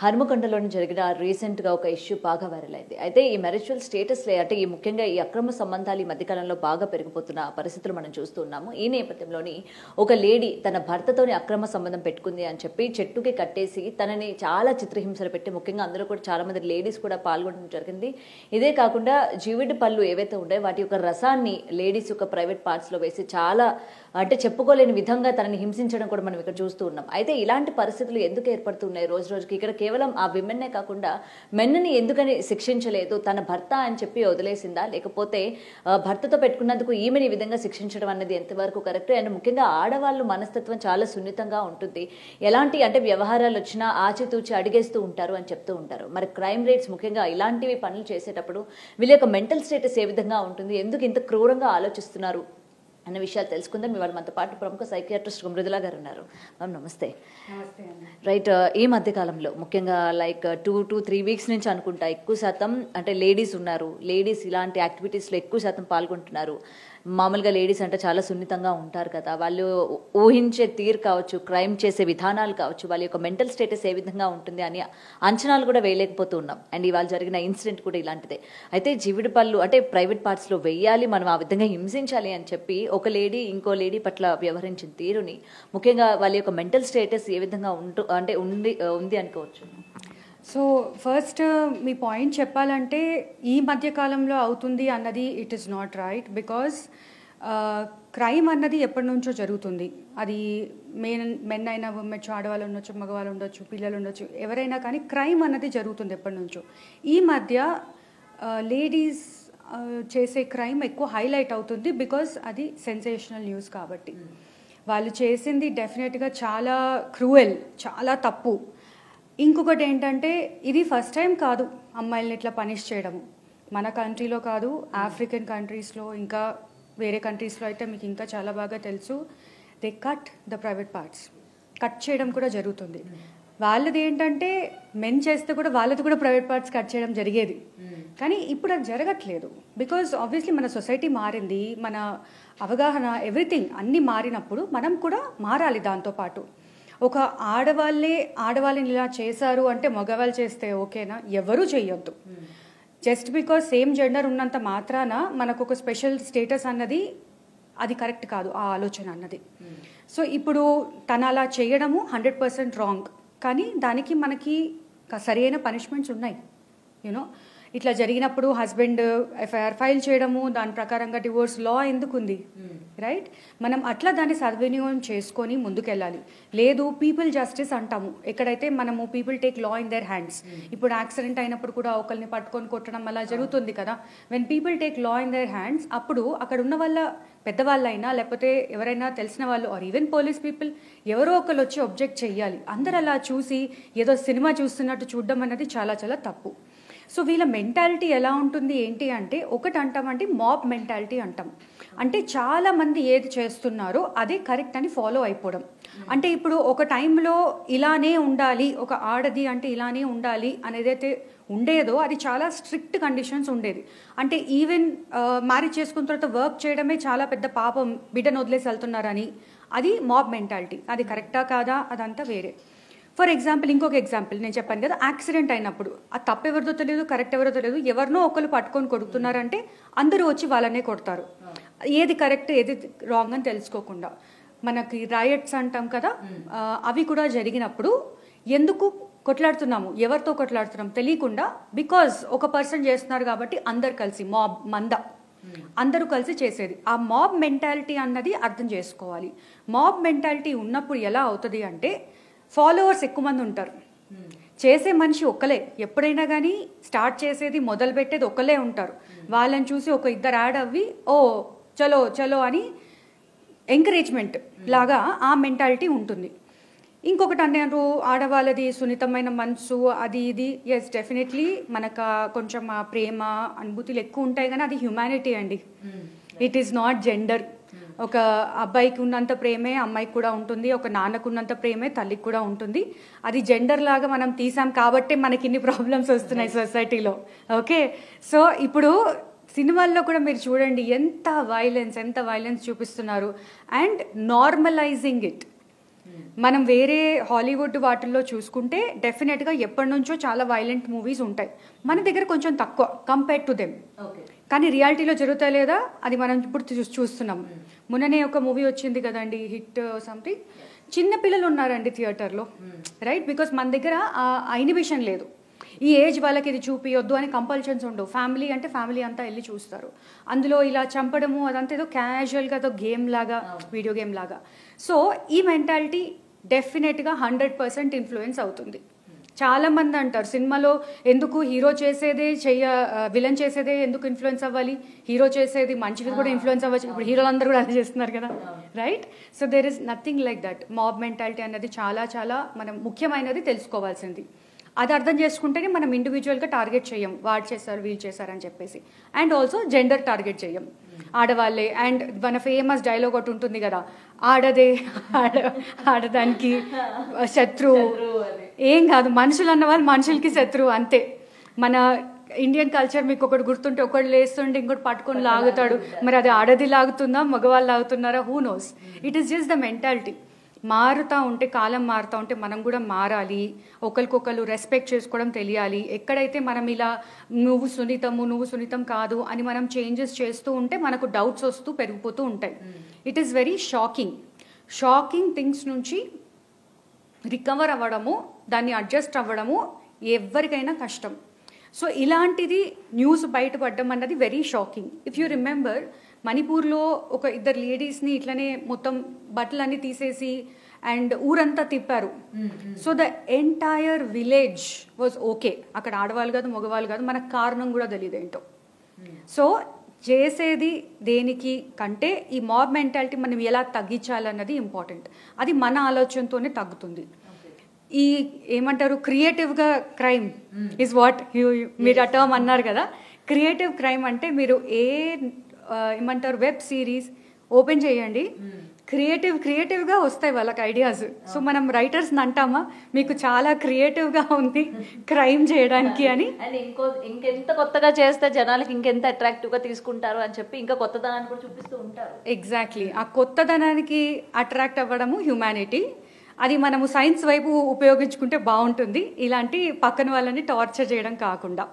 హనుమకొండలోని జరిగిన రీసెంట్గా ఒక ఇష్యూ బాగా వైరల్ అయింది. అయితే ఈ మ్యారిచువల్ స్టేటస్లే అంటే ఈ ముఖ్యంగా ఈ అక్రమ సంబంధాలు ఈ మధ్యకాలంలో బాగా పెరిగిపోతున్న పరిస్థితులు మనం చూస్తూ ఉన్నాము. ఈ నేపథ్యంలోని ఒక లేడీ తన భర్తతోని అక్రమ సంబంధం పెట్టుకుంది అని చెప్పి చెట్టుకి కట్టేసి తనని చాలా చిత్రహింసలు పెట్టి, ముఖ్యంగా అందులో కూడా చాలా మంది లేడీస్ కూడా పాల్గొనడం జరిగింది. ఇదే కాకుండా జీవిడి పళ్ళు ఏవైతే ఉన్నాయో వాటి యొక్క రసాన్ని లేడీస్ యొక్క ప్రైవేట్ పార్ట్స్లో వేసి చాలా అంటే చెప్పుకోలేని విధంగా తనని హింసించడం కూడా మనం ఇక్కడ చూస్తూ ఉన్నాం. అయితే ఇలాంటి పరిస్థితులు ఎందుకు ఏర్పడుతున్నాయి రోజు రోజుకి? ఇక్కడ కేవలం ఆ విమెన్నే కాకుండా మెన్ని ఎందుకని శిక్షించలేదు? తన భర్త అని చెప్పి వదిలేసిందా, లేకపోతే భర్తతో పెట్టుకున్నందుకు ఈమెని ఈ విధంగా శిక్షించడం అనేది ఎంతవరకు కరెక్ట్? అండ్ ముఖ్యంగా ఆడవాళ్ళు మనస్తత్వం చాలా సున్నితంగా ఉంటుంది. ఎలాంటి అంటే వ్యవహారాలు వచ్చినా ఆచితూచి అడిగేస్తూ ఉంటారు అని చెప్తూ ఉంటారు. మరి క్రైమ్ రేట్స్ ముఖ్యంగా ఇలాంటివి పనులు చేసేటప్పుడు వీళ్ళ యొక్క మెంటల్ స్టేటస్ ఏ విధంగా ఉంటుంది, ఎందుకు ఇంత క్రూరంగా ఆలోచిస్తున్నారు అనే విషయాలు తెలుసుకుందాం. ఇవాళ మనతో పాటు ప్రముఖ సైకియాట్రిస్ట్ మృదుల గారు ఉన్నారు. మ్యామ్ నమస్తే. రైట్, ఈ మధ్య కాలంలో ముఖ్యంగా లైక్ 2 to 3 వీక్స్ నుంచి అనుకుంటా ఎక్కువ శాతం అంటే లేడీస్ ఉన్నారు. లేడీస్ ఇలాంటి యాక్టివిటీస్లో ఎక్కువ శాతం పాల్గొంటున్నారు. మామూలుగా లేడీస్ అంటే చాలా సున్నితంగా ఉంటారు కదా, వాళ్ళు ఊహించే తీరు కావచ్చు, క్రైమ్ చేసే విధానాలు కావచ్చు, వాళ్ళ యొక్క మెంటల్ స్టేటస్ ఏ విధంగా ఉంటుంది అని అంచనాలు కూడా వేయలేకపోతూ ఉన్నాం. అండ్ ఇవాళ జరిగిన ఇన్సిడెంట్ కూడా ఇలాంటిదే. అయితే జీవిడి పళ్ళు అంటే ప్రైవేట్ పార్ట్స్లో వెయ్యాలి, మనం ఆ విధంగా హింసించాలి అని చెప్పి ఒక లేడీ ఇంకో లేడీ పట్ల వ్యవహరించిన తీరుని, ముఖ్యంగా వాళ్ళ యొక్క మెంటల్ స్టేటస్ ఏ విధంగా ఉంది అనుకోవచ్చు? సో ఫస్ట్ మీ పాయింట్ చెప్పాలంటే ఈ మధ్యకాలంలో అవుతుంది అన్నది it is not right. Because crime అన్నది ఎప్పటి నుంచో జరుగుతుంది. అది మెన్ అయినా ఉండొచ్చు, ఆడవాళ్ళు ఉండొచ్చు, మగవాళ్ళు ఉండొచ్చు, పిల్లలు ఉండొచ్చు, ఎవరైనా కానీ క్రైమ్ అన్నది జరుగుతుంది ఎప్పటి నుంచో. ఈ మధ్య లేడీస్ చేసే క్రైమ్ ఎక్కువ హైలైట్ అవుతుంది బికాజ్ అది సెన్సేషనల్ న్యూస్ కాబట్టి. వాళ్ళు చేసింది డెఫినెట్గా చాలా క్రూయల్, చాలా తప్పు. ఇంకొకటి ఏంటంటే ఇది ఫస్ట్ టైం కాదు అమ్మాయిల్ని ఇట్లా పనిష్ చేయడము. మన కంట్రీలో కాదు, ఆఫ్రికన్ కంట్రీస్లో ఇంకా వేరే కంట్రీస్లో అయితే మీకు ఇంకా చాలా బాగా తెలుసు. They cut the private parts, cut చేయడం కూడా జరుగుతుంది. వాళ్ళది ఏంటంటే మెన్ చేస్తే కూడా వాళ్ళది కూడా ప్రైవేట్ పార్ట్స్ కట్ చేయడం జరిగేది. కానీ ఇప్పుడు అది జరగట్లేదు బికాజ్ ఆబ్వియస్లీ మన సొసైటీ మారింది, మన అవగాహన ఎవ్రీథింగ్ అన్నీ మారినప్పుడు మనం కూడా మారాలి. దాంతోపాటు ఒక ఆడవాళ్ళని ఇలా చేశారు అంటే మగవాళ్ళు చేస్తే ఓకేనా? ఎవరూ చెయ్యొద్దు. జస్ట్ బికాజ్ సేమ్ జెండర్ ఉన్నంత మాత్రాన మనకు ఒక స్పెషల్ స్టేటస్ అన్నది అది కరెక్ట్ కాదు, ఆ ఆలోచన అన్నది. సో ఇప్పుడు తను అలా చేయడము 100% రాంగ్. కానీ దానికి మనకి సరైన పనిష్మెంట్స్ ఉన్నాయి. యూనో ఇట్లా జరిగినప్పుడు హస్బెండ్ ఎఫ్ఐఆర్ ఫైల్ చేయడము, దాని ప్రకారంగా డివోర్స్ లా ఎందుకుంది, రైట్? మనం అట్లా దాన్ని సద్వినియోగం చేసుకొని ముందుకెళ్ళాలి. లేదు పీపుల్ జస్టిస్ అంటాము, ఎక్కడైతే మనము people take law in their hands. ఇప్పుడు యాక్సిడెంట్ అయినప్పుడు కూడా ఒకరిని పట్టుకొని కొట్టడం అలా జరుగుతుంది కదా. When people take law in their hands, అప్పుడు అక్కడ ఉన్న వాళ్ళ పెద్దవాళ్ళైనా లేకపోతే ఎవరైనా తెలిసిన వాళ్ళు ఆర్ ఈవెన్ పోలీస్ పీపుల్ ఎవరో ఒకరు వచ్చి ఒబ్జెక్ట్ చెయ్యాలి. అందరు అలా చూసి ఏదో సినిమా చూస్తున్నట్టు చూడడం అన్నది చాలా చాలా తప్పు. సో వీళ్ళ మెంటాలిటీ ఎలా ఉంటుంది ఏంటి అంటే, ఒకటి అంటామంటే మాబ్ మెంటాలిటీ అంటాం. అంటే చాలా మంది ఏది చేస్తున్నారో అదే కరెక్ట్ అని ఫాలో అయిపోవడం. అంటే ఇప్పుడు ఒక టైంలో ఇలానే ఉండాలి, ఒక ఆడది అంటే ఇలానే ఉండాలి అనేదైతే ఉండేదో అది చాలా స్ట్రిక్ట్ కండిషన్స్ ఉండేది. అంటే ఈవెన్ మ్యారేజ్ చేసుకున్న తర్వాత వర్క్ చేయడమే చాలా పెద్ద పాపం, బిడ్డను వదిలేసి వెళ్తున్నారని, అది మాబ్ మెంటాలిటీ. అది కరెక్టా కాదా అదంతా వేరే. ఫర్ ఎగ్జాంపుల్ ఇంకొక ఎగ్జాంపుల్ నేను చెప్పాను కదా, యాక్సిడెంట్ అయినప్పుడు అది తప్పు ఎవరిదో తెలియదు, కరెక్ట్ ఎవరిదో తెలియదు, ఎవరినో ఒకరు పట్టుకొని కొడుతున్నారంటే అందరూ వచ్చి వాళ్ళనే కొడతారు. ఏది కరెక్ట్ ఏది రాంగ్ అని తెలుసుకోకుండా. మనకి రాయట్స్ అంటాం కదా, అవి కూడా జరిగినప్పుడు ఎందుకు కొట్లాడుతున్నాము, ఎవరితో కొట్లాడుతున్నాం తెలియకుండా, బికాజ్ ఒక పర్సన్ చేస్తున్నారు కాబట్టి అందరు కలిసి మాబ్ అందరూ కలిసి చేసేది. ఆ మాబ్ మెంటాలిటీ అన్నది అర్థం చేసుకోవాలి. మాబ్ మెంటాలిటీ ఉన్నప్పుడు ఎలా అవుతుంది అంటే, ఫాలోవర్స్ ఎక్కువ మంది ఉంటారు, చేసే మనిషి ఒక్కలే. ఎప్పుడైనా కానీ స్టార్ట్ చేసేది మొదలు పెట్టేది ఒక్కలే ఉంటారు. వాళ్ళని చూసి ఒక ఇద్దరు యాడ్ అవ్వి ఓ చలో చలో అని ఎంకరేజ్మెంట్ లాగా ఆ మెంటాలిటీ ఉంటుంది. ఇంకొకటి అన్నారు ఆడవాళ్ళది సున్నితమైన మనసు అది ఇది. ఎస్ డెఫినెట్లీ మనకు కొంచెం ప్రేమ అనుభూతులు ఎక్కువ ఉంటాయి, కానీ అది హ్యుమానిటీ అండి. It is not gender. ఒక అబ్బాయికి ఉన్నంత ప్రేమే అమ్మాయికి కూడా ఉంటుంది, ఒక నాన్నకు ఉన్నంత ప్రేమే తల్లికి కూడా ఉంటుంది. అది జెండర్ లాగా మనం తీసాం కాబట్టి మనకి ఇన్ని ప్రాబ్లమ్స్ వస్తున్నాయి సొసైటీలో. ఓకే, సో ఇప్పుడు సినిమాల్లో కూడా మీరు చూడండి ఎంత వైలెన్స్ చూపిస్తున్నారు. And normalising it. మనం వేరే హాలీవుడ్ వాటిల్లో చూసుకుంటే డెఫినెట్గా ఎప్పటి నుంచో చాలా వైలెంట్ మూవీస్ ఉంటాయి, మన దగ్గర కొంచెం తక్కువ కంపేర్ టు దెమ్. కానీ రియాలిటీలో జరుగుతాయి లేదా అది మనం ఇప్పుడు చూస్తున్నాం. మొన్ననే ఒక మూవీ వచ్చింది కదండి, హిట్ సంథింగ్, చిన్న పిల్లలు ఉన్నారండి థియేటర్లో, రైట్? బికాస్ మన దగ్గర ఆ ఇనిబిషన్ లేదు, ఈ ఏజ్ వాళ్ళకి ఇది చూపియొద్దు అని కంపల్షన్స్ ఉండవు. ఫ్యామిలీ అంటే ఫ్యామిలీ అంతా వెళ్ళి చూస్తారు. అందులో ఇలా చంపడము అదంతా ఏదో క్యాజువల్గా ఏదో గేమ్ లాగా, వీడియో గేమ్ లాగా. సో ఈ మెంటాలిటీ డెఫినెట్గా 100% ఇన్ఫ్లుయెన్స్ అవుతుంది. చాలా మంది అంటారు సినిమాలో ఎందుకు హీరో చేసేదే విలన్ చేసేదే ఎందుకు ఇన్ఫ్లుయెన్స్ అవ్వాలి, హీరో చేసేది మంచిది కూడా ఇన్ఫ్లుయెన్స్ అవ్వచ్చు. ఇప్పుడు హీరోలు అందరూ కూడా అదే చేస్తున్నారు కదా, right? So there is nothing like that. Mob mentality అనేది చాలా చాలా మనం ముఖ్యమైనది తెలుసుకోవాల్సింది. అది అర్థం చేసుకుంటేనే మనం ఇండివిజువల్గా టార్గెట్ చేయం, వాడు చేస్తారు వీళ్ళు చేశారని చెప్పేసి. అండ్ ఆల్సో జెండర్ టార్గెట్ చేయం, ఆడవాళ్ళే. అండ్ మన ఫేమస్ డైలాగ్ ఒకటి ఉంటుంది కదా, ఆడదానికి శత్రువు. ఏం కాదు, మనుషులు అన్న వాళ్ళు మనుషులకి శత్రువు అంతే. మన ఇండియన్ కల్చర్ మీకు ఒకటి గుర్తుంటే ఒకటి లేస్తుంటే ఇంకోటి పట్టుకొని లాగుతాడు. మరి అది ఆడది లాగుతుందా, మగవాళ్ళు లాగుతున్నారా, who knows. It is just the mentality. మారుతూ ఉంటే, కాలం మారుతూ ఉంటే మనం కూడా మారాలి, ఒకరికొకరు రెస్పెక్ట్ చేసుకోవడం తెలియాలి. ఎక్కడైతే మనం ఇలా నువ్వు సున్నితం కాదు అని మనం చేంజెస్ చేస్తూ ఉంటే మనకు డౌట్స్ వస్తూ పెరిగిపోతూ ఉంటాయి. It is very shocking things నుంచి రికవర్ అవ్వడము, దాన్ని అడ్జస్ట్ అవ్వడము ఎవరికైనా కష్టం. సో ఇలాంటిది న్యూస్ బయటపడడం అన్నది very shocking. If you remember, మణిపూర్లో ఒక ఇద్దరు లేడీస్ని ఇట్లనే మొత్తం బట్టలన్నీ తీసేసి అండ్ ఊరంతా తిప్పారు. So the entire village was okay. అక్కడ ఆడవాళ్ళు కాదు, మగవాళ్ళు కాదు, మనకు కారణం కూడా తెలియదు ఏంటో. సో చేసేది దేనికి కంటే ఈ మాబ్ మెంటాలిటీ మనం ఎలా తగ్గించాలన్నది ఇంపార్టెంట్. అది మన ఆలోచనతోనే తగ్గుతుంది. ఈ ఏమంటారు, క్రియేటివ్గా క్రైమ్ ఈజ్ వాట్ మీరు ఆ టర్మ్ అన్నారు కదా. క్రియేటివ్ క్రైమ్ అంటే మీరు ఏమంటారు, వెబ్ సిరీస్ ఓపెన్ చేయండి, క్రియేటివ్గా వస్తాయి వాళ్ళకి ఐడియాస్. సో మనం రైటర్స్ని అంటామా మీకు చాలా క్రియేటివ్గా ఉంది క్రైమ్ చేయడానికి అని, ఇంకెంత కొత్తగా చేస్తే జనాలకి ఇంకెంత అట్రాక్టివ్గా తీసుకుంటారు అని చెప్పి ఇంకా కొత్తదనాన్ని కూడా చూపిస్తూ ఉంటారు. ఎగ్జాక్ట్లీ, ఆ కొత్తదనానికి అట్రాక్ట్ అవ్వడము హ్యుమానిటీ. అది మనము సైన్స్ వైపు ఉపయోగించుకుంటే బాగుంటుంది, ఇలాంటి పక్కన వాళ్ళని టార్చర్ చేయడం కాకుండా.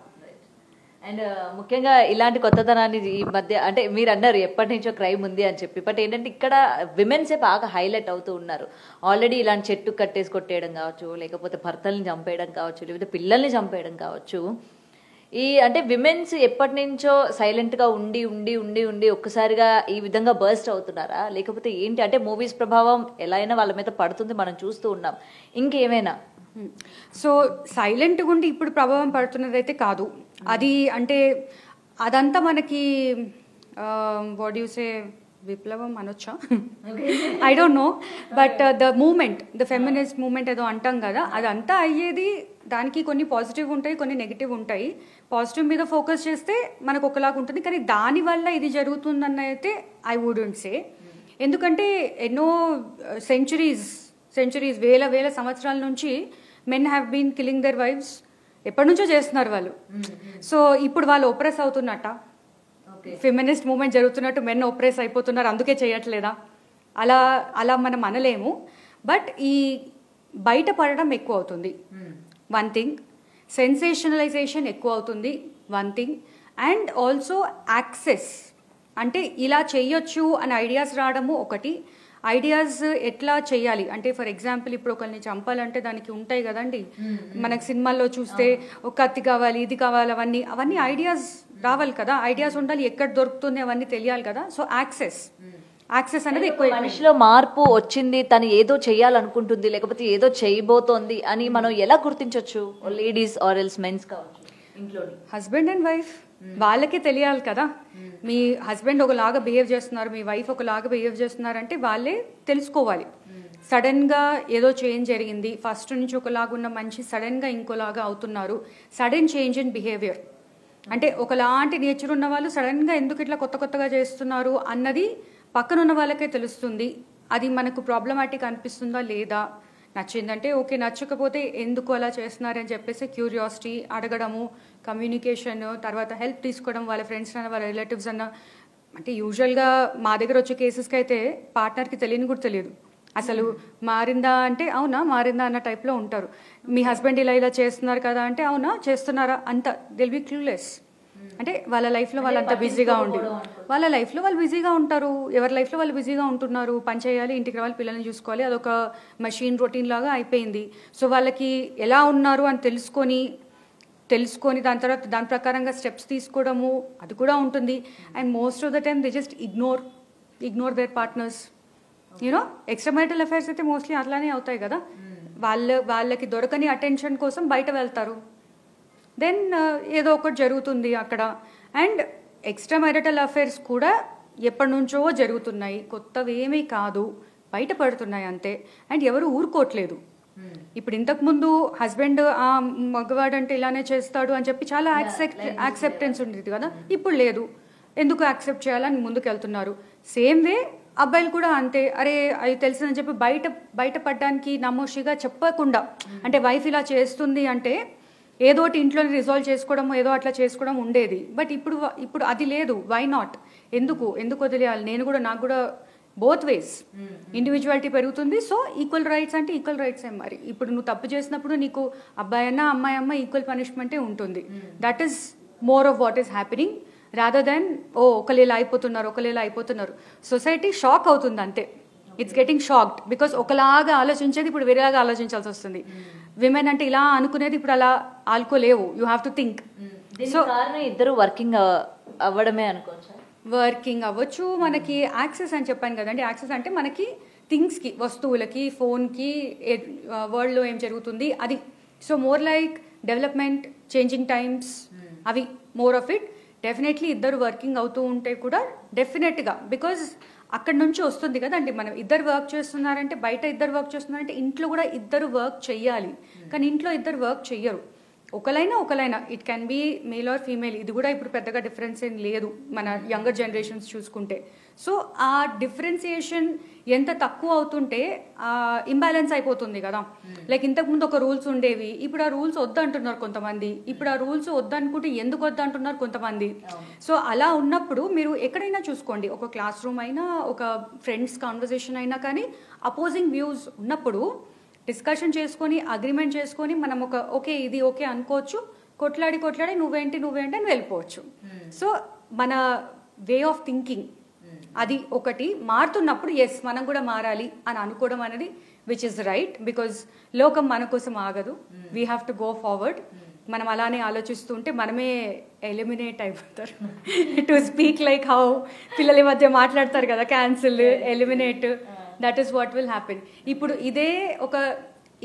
అండ్ ముఖ్యంగా ఇలాంటి కొత్తదనాన్ని ఈ మధ్య, అంటే మీరు అన్నారు ఎప్పటి నుంచో క్రైమ్ ఉంది అని చెప్పి, బట్ ఏంటంటే ఇక్కడ విమెన్సే బాగా హైలైట్ అవుతూ ఉన్నారు. ఆల్రెడీ ఇలాంటి చెట్టు కట్టేసి కొట్టేయడం కావచ్చు, లేకపోతే భర్తల్ని చంపేయడం కావచ్చు, లేకపోతే పిల్లల్ని చంపేయడం కావచ్చు. అంటే విమెన్స్ ఎప్పటి నుంచో సైలెంట్గా ఉండి ఒక్కసారిగా ఈ విధంగా బర్స్ట్ అవుతున్నారా, లేకపోతే ఏంటి? అంటే మూవీస్ ప్రభావం ఎలా అయినా వాళ్ళ మీద పడుతుంది, మనం చూస్తూ ఉన్నాం. ఇంకేమైనా? సో సైలెంట్గా ఉండి ఇప్పుడు ప్రభావం పడుతున్నది అయితే కాదు. అది అంటే అదంతా మనకి వాట్ యు సే, విప్లవం అనొచ్చా, I don't know. But the feminist movement ఏదో అంటాం కదా, అదంతా అయ్యేది దానికి కొన్ని పాజిటివ్ ఉంటాయి, కొన్ని నెగిటివ్ ఉంటాయి. పాజిటివ్ మీద ఫోకస్ చేస్తే మనకు ఒకలాగా ఉంటుంది, కానీ దానివల్ల ఇది జరుగుతుందన్న అయితే ఐ వుడెంట్ సే. ఎందుకంటే ఎన్నో సెంచురీస్ వేల సంవత్సరాల నుంచి men have been killing their wives. ఎప్పటి నుంచో చేస్తున్నారు వాళ్ళు. సో ఇప్పుడు వాళ్ళు ఒప్రెస్ అవుతున్నట్ట, ఫెమినిస్ట్ మూమెంట్ జరుగుతున్నట్టు మెన్ ఒప్రెస్ అయిపోతున్నారు, అందుకే చేయట్లేదా? అలా మనం అనలేము. బట్ ఈ బయటపడడం ఎక్కువ అవుతుంది, వన్ థింగ్. సెన్సేషనలైజేషన్ ఎక్కువ అవుతుంది, one thing. And also access, అంటే ఇలా చెయ్యొచ్చు అని ఐడియాస్ రావడము ఒకటి. ఐడియాస్ ఎట్లా చేయాలి అంటే, ఫర్ ఎగ్జాంపుల్ ఇప్పుడు ఒకరిని చంపాలంటే దానికి ఉంటాయి కదండి, మనకు సినిమాల్లో చూస్తే ఒక కత్తి కావాలి, ఇది కావాలి, అవన్నీ ఐడియాస్ రావాలి కదా, ఐడియాస్ ఉండాలి, ఎక్కడ దొరుకుతుంది అవన్నీ తెలియాలి కదా. సో యాక్సెస్ అనేది ఎక్కువ. మనిషిలో మార్పు వచ్చింది, తను ఏదో చెయ్యాలనుకుంటుంది, లేకపోతే ఏదో చేయబోతోంది అని మనం ఎలా గుర్తించవచ్చు? లేడీస్ ఆర్ ఎల్స్ మెన్స్ కావచ్చు, ఇంట్లో హస్బెండ్ అండ్ వైఫ్ వాళ్ళకే తెలియాలి కదా. మీ హస్బెండ్ ఒకలాగా బిహేవ్ చేస్తున్నారు, మీ వైఫ్ ఒకలాగా బిహేవ్ చేస్తున్నారు అంటే వాళ్ళే తెలుసుకోవాలి. సడన్గా ఏదో చేంజ్ జరిగింది, ఫస్ట్ నుంచి ఒకలాగా ఉన్న మనిషి సడన్గా ఇంకోలాగా అవుతున్నారు, సడన్ చేంజ్ ఇన్ బిహేవియర్. అంటే ఒకలాంటి నేచర్ ఉన్న వాళ్ళు సడన్గా ఎందుకు ఇట్లా కొత్తగా చేస్తున్నారు అన్నది పక్కన ఉన్న వాళ్ళకే తెలుస్తుంది. అది మనకు ప్రాబ్లమాటిక్ అనిపిస్తుందా లేదా, నచ్చిందంటే ఓకే, నచ్చకపోతే ఎందుకు అలా చేస్తున్నారని చెప్పేసి క్యూరియాసిటీ, అడగడము, కమ్యూనికేషన్, తర్వాత హెల్ప్ తీసుకోవడం, వాళ్ళ ఫ్రెండ్స్ అన్న వాళ్ళ రిలేటివ్స్ అన్న. అంటే యూజువల్గా మా దగ్గర వచ్చే కేసెస్కి అయితే పార్ట్నర్కి తెలియని కూడా తెలియదు, అసలు మారిందా అంటే అవునా మారిందా అన్న టైప్లో ఉంటారు. మీ హస్బెండ్ ఇలా ఇలా చేస్తున్నారు కదా అంటే అవునా చేస్తున్నారా అంత దిల్ బి క్లూలెస్. అంటే వాళ్ళ లైఫ్లో వాళ్ళంతా బిజీగా ఉండి వాళ్ళ లైఫ్లో వాళ్ళు బిజీగా ఉంటారు, ఎవరి లైఫ్లో వాళ్ళు బిజీగా ఉంటున్నారు. పని చేయాలి, ఇంటికి రావాలి, పిల్లల్ని చూసుకోవాలి, అదొక మషిన్ రొటీన్ లాగా అయిపోయింది. సో వాళ్ళకి ఎలా ఉన్నారు అని తెలుసుకొని దాని తర్వాత దాని ప్రకారంగా స్టెప్స్ తీసుకోవడము అది కూడా ఉంటుంది. And most of the time they just ignore there partners. You know extra marital affairs అయితే మోస్ట్లీ అట్లానే అవుతాయి కదా. వాళ్ళకి దొరకని అటెన్షన్ కోసం బయట వెళ్తారు, దెన్ ఏదో ఒకటి జరుగుతుంది అక్కడ. అండ్ ఎక్స్ట్రా మ్యారిటల్ అఫైర్స్ కూడా ఎప్పటి నుంచో జరుగుతున్నాయి, కొత్తవేమీ కాదు, బయటపడుతున్నాయి అంతే. అండ్ ఎవరు ఊరుకోవట్లేదు. ఇప్పుడు ఇంతకుముందు హస్బెండ్ ఆ మగవాడు అంటే ఇలానే చేస్తాడు అని చెప్పి చాలా యాక్సెప్టెన్స్ ఉండేది కదా, ఇప్పుడు లేదు. ఎందుకు యాక్సెప్ట్ చేయాలని ముందుకు వెళ్తున్నారు. సేమ్ వే అబ్బాయిలు కూడా అంతే. అరే అవి తెలిసిందని చెప్పి బయటపడడానికి నమోషిగా చెప్పకుండా, అంటే వైఫ్ ఇలా చేస్తుంది అంటే ఏదోటి ఇంట్లోనే రిజాల్వ్ చేసుకోవడం ఏదో అట్లా చేసుకోవడం ఉండేది. బట్ ఇప్పుడు అది లేదు. Why not? ఎందుకు వదిలేయాలి? నాకు కూడా బోత్ వేస్ ఇండివిజువాలిటీ పెరుగుతుంది. సో ఈక్వల్ రైట్స్ అంటే ఈక్వల్ రైట్స్. మరి ఇప్పుడు నువ్వు తప్పు చేసినప్పుడు నీకు అబ్బాయి అన్న అమ్మాయి అమ్మ ఈక్వల్ పనిష్మెంటే ఉంటుంది. That is more of what is happening rather than ఒకళ్ళు ఇలా అయిపోతున్నారు. సొసైటీ షాక్ అవుతుంది అంతే. ఇట్స్ గెటింగ్ షాక్డ్ బికాస్ ఒకలాగా ఆలోచించేది ఇప్పుడు వేరేలాగా ఆలోచించాల్సి వస్తుంది. విమెన్ అంటే ఇలా అనుకునేది ఇప్పుడు అలా ఆలుకోలేవు. You have to think. So ఇద్దరు వర్కింగ్ అవ్వడమే అనుకోవచ్చు. వర్కింగ్ అవ్వచ్చు. మనకి యాక్సెస్ అని చెప్పాను కదండి. యాక్సెస్ అంటే మనకి థింగ్స్కి, వస్తువులకి, ఫోన్కి, వరల్డ్లో ఏం జరుగుతుంది అది. So more like development, changing times, అవి మోర్ ఆఫ్ ఇట్. డెఫినెట్లీ ఇద్దరు వర్కింగ్ అవుతూ ఉంటే కూడా డెఫినెట్గా, బికాజ్ అక్కడి నుంచి వస్తుంది కదా అండి. మనం ఇద్దరు వర్క్ చేస్తున్నారంటే, బయట ఇద్దరు వర్క్ చేస్తున్నారంటే ఇంట్లో కూడా ఇద్దరు వర్క్ చెయ్యాలి. కానీ ఇంట్లో ఇద్దరు వర్క్ చెయ్యరు. ఒకలైనా it can be male or female. ఇది కూడా ఇప్పుడు పెద్దగా డిఫరెన్స్ ఏం లేదు మన యంగర్ జనరేషన్స్ చూసుకుంటే. సో ఆ డిఫరెన్సియేషన్ ఎంత తక్కువ అవుతుంటే ఇంబ్యాలెన్స్ అయిపోతుంది కదా. లైక్ ఇంతకుముందు ఒక రూల్స్ ఉండేవి, ఇప్పుడు ఆ రూల్స్ వద్దంటున్నారు కొంతమంది. ఇప్పుడు ఆ రూల్స్ వద్దనుకుంటే ఎందుకు వద్దంటున్నారు కొంతమంది. సో అలా ఉన్నప్పుడు మీరు ఎక్కడైనా చూసుకోండి, ఒక క్లాస్ రూమ్ అయినా, ఒక ఫ్రెండ్స్ కాన్వర్జేషన్ అయినా కానీ, అపోజింగ్ వ్యూస్ ఉన్నప్పుడు డిస్కషన్ చేసుకొని, అగ్రిమెంట్ చేసుకొని, మనం ఓకే ఇది ఓకే అనుకోవచ్చు. కొట్లాడి నువ్వేంటి అని వెళ్ళిపోవచ్చు. సో మన వే ఆఫ్ థింకింగ్ అది ఒకటి మారుతున్నప్పుడు ఎస్ మనం కూడా మారాలి అని అనుకోవడం అనేది విచ్ ఇస్ రైట్. బికాజ్ లోకం మన కోసం ఆగదు. We have to go forward. మనం అలానే ఆలోచిస్తుంటే మనమే ఎలిమినేట్ అయిపోతారు. టు స్పీక్ లైక్ హౌ పిల్లల మధ్య మాట్లాడతారు కదా, cancel, eliminate, that is what will happen. ఇప్పుడు ఇదే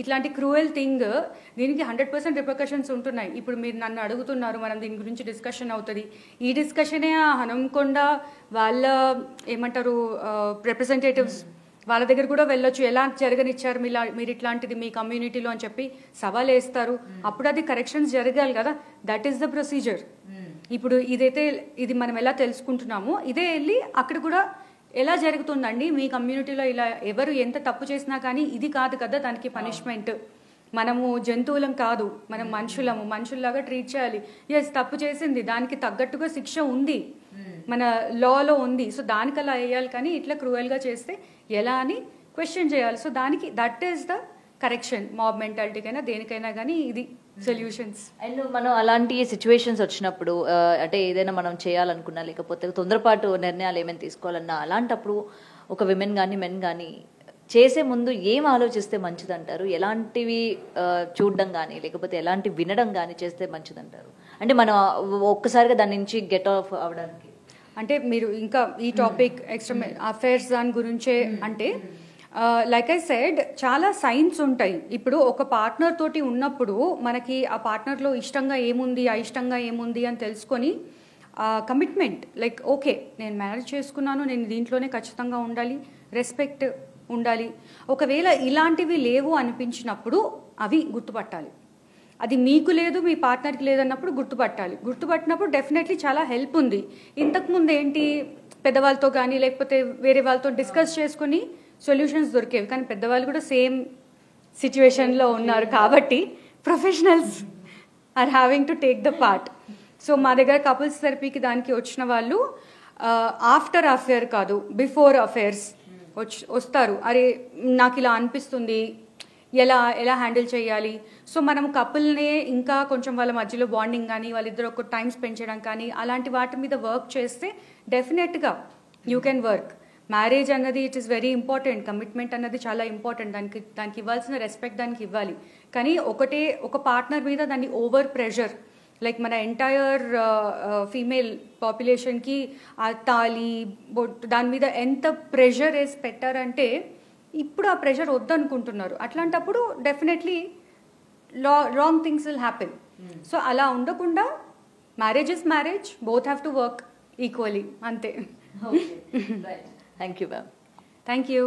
ఇట్లాంటి క్రూయల్ థింగ్, దీనికి 100% రిపర్కషన్స్ ఉంటున్నాయి. ఇప్పుడు మీరు నన్ను అడుగుతున్నారు, మనం దీని గురించి డిస్కషన్ అవుతుంది. ఈ డిస్కషనే హనుమకొండ వాళ్ళ ఏమంటారు రిప్రజెంటేటివ్స్ వాళ్ళ దగ్గర కూడా వెళ్ళొచ్చు. ఎలా జరగనిచ్చారు మీరు ఇట్లాంటిది మీ కమ్యూనిటీలో అని చెప్పి సవాల్ వేస్తారు. అప్పుడు అది కరెక్షన్స్ జరగాలి కదా. That is the procedure. ఇప్పుడు ఇది మనం ఎలా తెలుసుకుంటున్నామో ఇదే వెళ్ళి అక్కడ కూడా ఎలా జరుగుతుందండి మీ కమ్యూనిటీలో, ఇలా ఎవరు ఎంత తప్పు చేసినా కానీ ఇది కాదు కదా దానికి పనిష్మెంట్. మనము జంతువులం కాదు, మనం మనుషుల్లాగా ట్రీట్ చేయాలి. ఎస్ తప్పు చేసింది, దానికి తగ్గట్టుగా శిక్ష ఉంది, మన లాలో ఉంది. సో దానికి అలా వేయాలి. కానీ ఇట్లా క్రూయల్గా చేస్తే ఎలా అని క్వశ్చన్ చేయాలి. సో దానికి that is the correction. Mob మెంటాలిటీకైనా దేనికైనా కానీ ఇది సొల్యూషన్స్. అండ్ మనం అలాంటి సిచ్యువేషన్స్ వచ్చినప్పుడు, అంటే ఏదైనా మనం చేయాలనుకున్నా, లేకపోతే తొందరపాటు నిర్ణయాలు ఏమైనా తీసుకోవాలన్నా, అలాంటప్పుడు ఒక విమెన్ కానీ మెన్ కానీ చేసే ముందు ఏం ఆలోచిస్తే మంచిదంటారు? ఎలాంటివి చూడడం కానీ లేకపోతే ఎలాంటి వినడం కానీ చేస్తే మంచిదంటారు? అంటే మనం ఒక్కసారిగా దాని నుంచి గెట్ ఆఫ్ అవడానికి. అంటే మీరు ఇంకా ఈ టాపిక్ ఎక్స్ట్రా అఫైర్స్ దాని గురించే అంటే లైక్ ఐ సెడ్ చాలా సైన్స్ ఉంటాయి. ఇప్పుడు ఒక పార్ట్నర్ తోటి ఉన్నప్పుడు మనకి ఆ పార్ట్నర్లో ఇష్టంగా ఏముంది, అయిష్టంగా ఏముంది అని తెలుసుకొని కమిట్మెంట్, లైక్ ఓకే నేను మ్యారేజ్ చేసుకున్నాను, నేను దీంట్లోనే ఖచ్చితంగా ఉండాలి, రెస్పెక్ట్ ఉండాలి. ఒకవేళ ఇలాంటివి లేవు అనిపించినప్పుడు అవి గుర్తుపట్టాలి. అది మీకు లేదు, మీ పార్ట్నర్కి లేదన్నప్పుడు గుర్తుపట్టినప్పుడు డెఫినెట్లీ చాలా హెల్ప్ ఉంది. ఇంతకుముందు ఏంటి, పెద్దవాళ్ళతో కానీ లేకపోతే వేరే వాళ్ళతో డిస్కస్ చేసుకుని సొల్యూషన్స్ దొరికేవి. కానీ పెద్దవాళ్ళు కూడా సేమ్ సిచ్యువేషన్లో ఉన్నారు కాబట్టి professionals are having to take the part. So మా దగ్గర కపుల్స్ థెరపీకి దానికి వచ్చిన వాళ్ళు ఆఫ్టర్ అఫేర్ కాదు, బిఫోర్ అఫేర్స్ వస్తారు, అరే నాకు ఇలా అనిపిస్తుంది, ఎలా హ్యాండిల్ చేయాలి. సో మనం కపుల్నే ఇంకా కొంచెం వాళ్ళ మధ్యలో బాండింగ్ కానీ వాళ్ళిద్దరు ఒక టైం స్పెండ్ చేయడం కానీ అలాంటి వాటి మీద వర్క్ చేస్తే డెఫినెట్గా యూ కెన్ వర్క్. మ్యారేజ్ అన్నది it is very important, commitment అన్నది చాలా ఇంపార్టెంట్, దానికి ఇవ్వాల్సిన రెస్పెక్ట్ దానికి ఇవ్వాలి. కానీ ఒక పార్ట్నర్ మీద దాన్ని ఓవర్ ప్రెషర్, లైక్ మన ఎంటైర్ ఫీమేల్ పాపులేషన్కి ఆ తాళి దాని మీద ఎంత ప్రెషర్ వేసి పెట్టారంటే ఇప్పుడు ఆ ప్రెషర్ వద్దనుకుంటున్నారు. అట్లాంటప్పుడు definitely wrong things will happen. So అలా ఉండకుండా marriage is marriage, both have to work equally, అంతే. Thank you ma'am. Thank you.